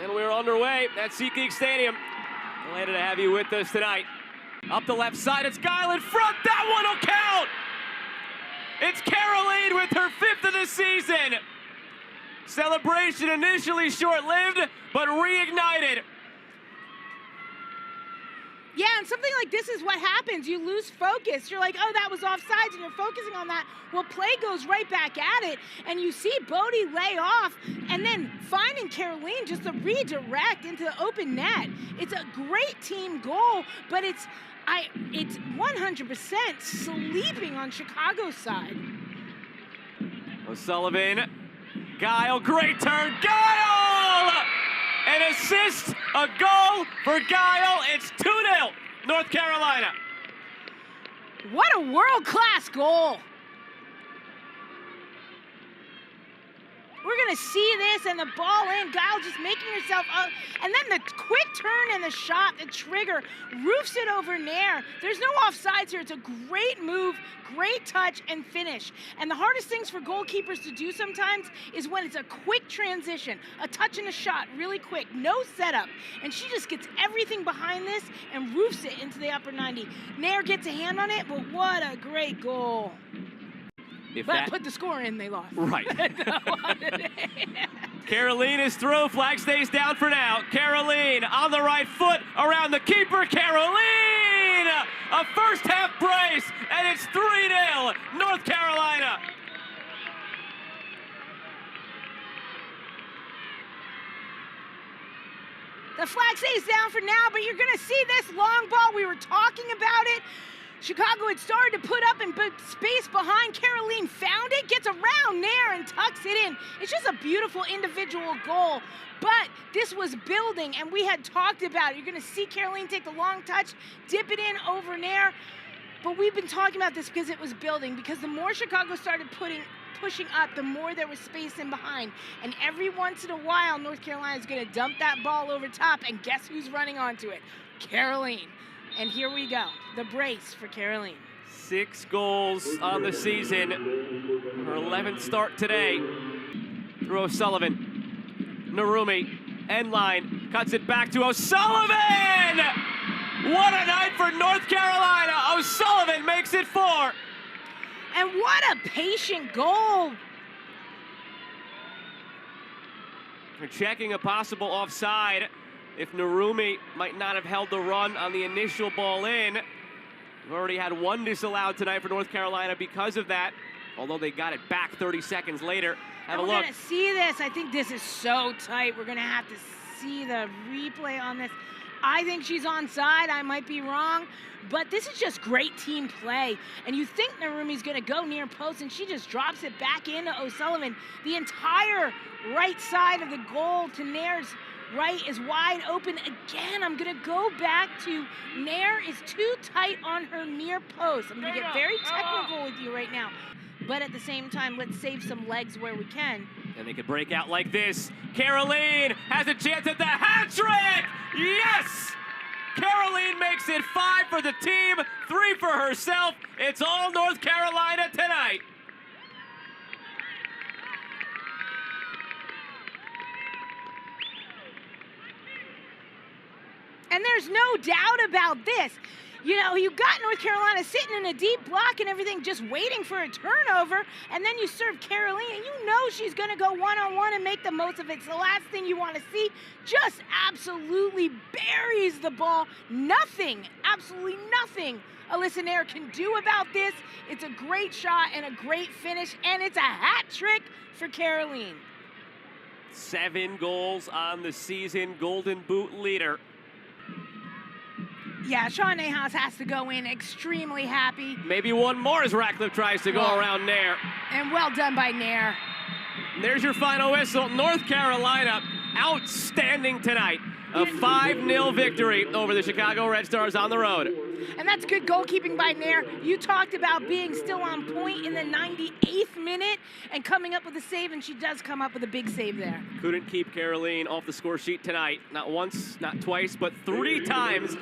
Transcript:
And we're underway at SeatGeek Stadium. Delighted to have you with us tonight. Up the left side, it's Guile in front. That one will count. It's Kerolin with her 5th of the season. Celebration initially short-lived, but reignited. Yeah, and something like this is what happens. You lose focus. You're like, oh, that was offsides, and you're focusing on that. Well, play goes right back at it, and you see Bodie lay off, and then finding Kerolin just to redirect into the open net. It's a great team goal, but it's 100% sleeping on Chicago's side. O'Sullivan, Guile, great turn, Guile! An assist, a goal for Guile. It's 2-0, North Carolina. What a world-class goal. We're going to see this and the ball in. Guile just making herself up. And then the quick turn and the shot, the trigger, roofs it over Nair. There's no offsides here. It's a great move, great touch, and finish. And the hardest things for goalkeepers to do sometimes is when it's a quick transition, a touch and a shot, really quick, no setup. And she just gets everything behind this and roofs it into the upper 90. Nair gets a hand on it, but what a great goal. But put the score in, they lost. Right. Kerolin is through. Flag stays down for now. Kerolin on the right foot around the keeper. Kerolin! A first half brace, and it's 3-0, North Carolina. The flag stays down for now, but you're going to see this long ball. We were talking about it. Chicago had started to put up in space behind. Kerolin found it, gets around Nair and tucks it in. It's just a beautiful individual goal. But this was building, and we had talked about it. You're going to see Kerolin take the long touch, dip it in over Nair. But we've been talking about this because it was building, because the more Chicago started pushing up, the more there was space in behind. And every once in a while, North Carolina is going to dump that ball over top, and guess who's running onto it? Kerolin. And here we go, the brace for Kerolin. 6 goals on the season. Her 11th start today. Through O'Sullivan. Narumi, end line, cuts it back to O'Sullivan! What a night for North Carolina! O'Sullivan makes it 4. And what a patient goal. They're checking a possible offside. If Narumi might not have held the run on the initial ball in. We've already had 1 disallowed tonight for North Carolina because of that, although they got it back 30 seconds later. Have a look. We're going to see this. I think this is so tight. We're going to have to see the replay on this. I think she's onside. I might be wrong, but this is just great team play. And you think Narumi's going to go near post, and she just drops it back into O'Sullivan. The entire right side of the goal to Nair's right is wide open. Again, I'm going to go back to Nair is too tight on her near post. I'm going to get very technical with you right now. But at the same time, let's save some legs where we can. And they could break out like this. Kerolin has a chance at the hat trick! Yes! Kerolin makes it 5 for the team, 3 for herself. It's all North Carolina tonight. And there's no doubt about this. You know, you got North Carolina sitting in a deep block and everything, just waiting for a turnover, and then you serve Kerolin, and you know she's going to go one-on-one and make the most of it. It's the last thing you want to see. Just absolutely buries the ball. Nothing, absolutely nothing Alyssa Nair can do about this. It's a great shot and a great finish, and it's a hat trick for Kerolin. 7 goals on the season, Golden Boot leader. Yeah, Sean Nahas has to go in extremely happy. Maybe 1 more as Ratcliffe tries to go around Nair. And well done by Nair. There's your final whistle. North Carolina outstanding tonight. A 5-0 victory over the Chicago Red Stars on the road. And that's good goalkeeping by Nair. You talked about being still on point in the 98th minute and coming up with a save, and she does come up with a big save there. Couldn't keep Kerolin off the score sheet tonight. Not once, not twice, but 3 times.